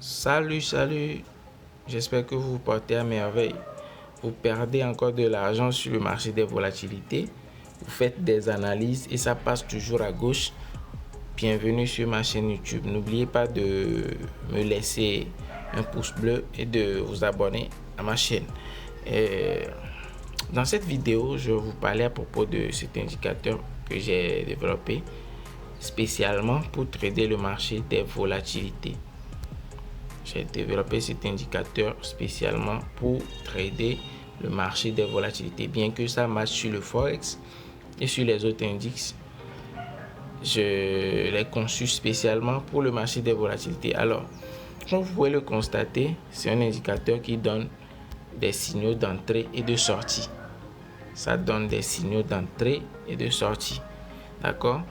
Salut, j'espère que vous vous portez à merveille. Vous perdez encore de l'argent sur le marché des volatilités, vous faites des analyses et ça passe toujours à gauche. Bienvenue sur ma chaîne YouTube. N'oubliez pas de me laisser un pouce bleu et de vous abonner à ma chaîne. Dans cette vidéo, je vais vous parler à propos de cet indicateur que j'ai développé spécialement pour trader le marché des volatilités. J'ai développé cet indicateur spécialement pour trader le marché des volatilités. Bien que ça marche sur le Forex et sur les autres indices, je l'ai conçu spécialement pour le marché des volatilités. Alors, comme vous pouvez le constater, c'est un indicateur qui donne des signaux d'entrée et de sortie. Ça donne des signaux d'entrée et de sortie. D'accord?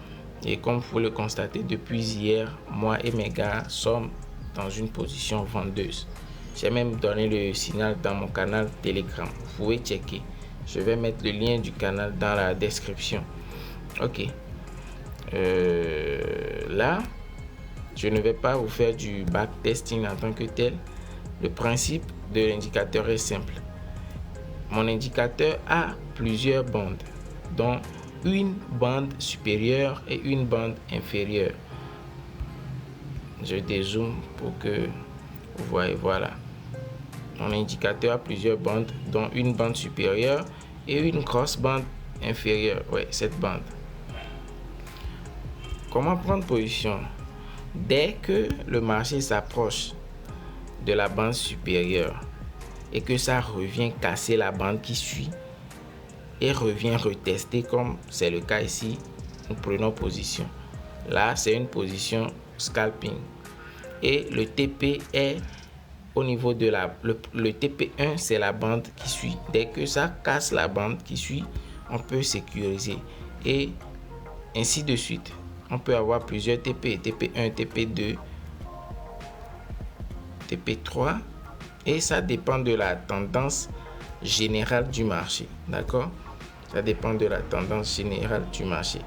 Et comme vous pouvez le constater, depuis hier, moi et mes gars sommes dans une position vendeuse. J'ai même donné le signal dans mon canal Telegram. Vous pouvez checker. Je vais mettre le lien du canal dans la description. Ok. Là, je ne vais pas vous faire du backtesting en tant que tel. Le principe de l'indicateur est simple. Mon indicateur a plusieurs bandes, dont une bande supérieure et une bande inférieure. Je dézoome pour que vous voyez. Voilà. Mon indicateur a plusieurs bandes, dont une bande supérieure et une grosse bande inférieure. Ouais, cette bande. Comment prendre position? Dès que le marché s'approche de la bande supérieure et que ça revient casser la bande qui suit et revient retester comme c'est le cas ici, nous prenons position. Là, c'est une position scalping. Et le TP est au niveau de le TP1, c'est la bande qui suit. Dès que ça casse la bande qui suit, on peut sécuriser. Et ainsi de suite. On peut avoir plusieurs TP, TP1, TP2, TP3. Et ça dépend de la tendance générale du marché. D'accord? Ça dépend de la tendance générale du marché.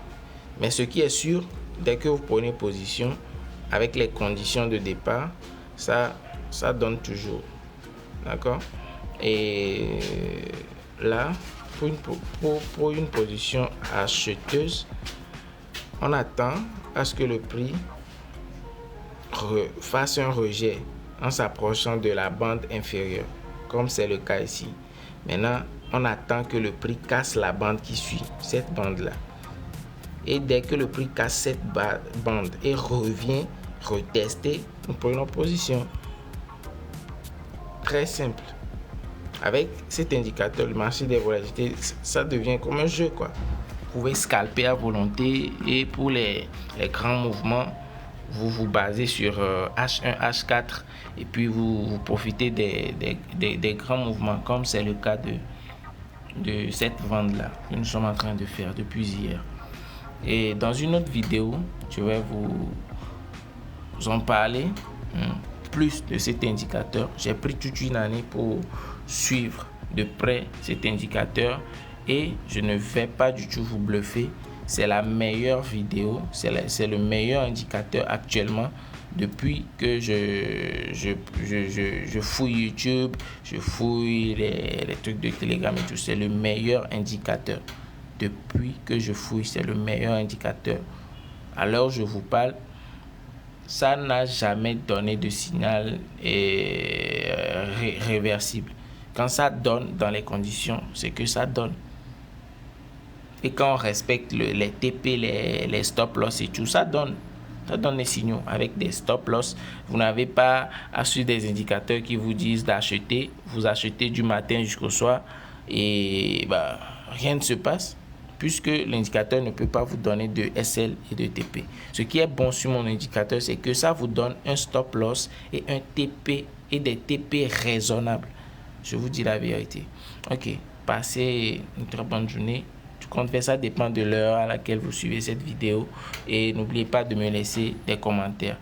Mais ce qui est sûr, dès que vous prenez position, avec les conditions de départ, ça donne toujours. D'accord? Et là, pour une position acheteuse, on attend à ce que le prix fasse un rejet en s'approchant de la bande inférieure, comme c'est le cas ici. Maintenant, on attend que le prix casse la bande qui suit, cette bande-là. Et dès que le prix casse cette bande et revient retester, nous prenons position. Très simple. Avec cet indicateur, le marché des volatilités, ça devient comme un jeu, quoi. Vous pouvez scalper à volonté et pour les grands mouvements, vous vous basez sur H1, H4 et puis vous profitez des grands mouvements comme c'est le cas de cette vente là que nous sommes en train de faire depuis hier. Et dans une autre vidéo, je vais vous en parler plus de cet indicateur. J'ai pris toute une année pour suivre de près cet indicateur et je ne vais pas du tout vous bluffer. C'est la meilleure vidéo, c'est le meilleur indicateur actuellement depuis que je fouille YouTube, je fouille les trucs de Telegram et tout. C'est le meilleur indicateur. Depuis que je fouille, c'est le meilleur indicateur. Alors je vous parle, ça n'a jamais donné de signal réversible. Quand ça donne dans les conditions, c'est que ça donne. Et quand on respecte les TP, les stop loss et tout, ça donne des signaux avec des stop loss. Vous n'avez pas à suivre des indicateurs qui vous disent d'acheter. Vous achetez du matin jusqu'au soir et rien ne se passe puisque l'indicateur ne peut pas vous donner de SL et de TP. Ce qui est bon sur mon indicateur, c'est que ça vous donne un stop loss et un TP et des TP raisonnables. Je vous dis la vérité. Ok, passez une très bonne journée. Tout compte fait, ça dépend de l'heure à laquelle vous suivez cette vidéo. Et n'oubliez pas de me laisser des commentaires.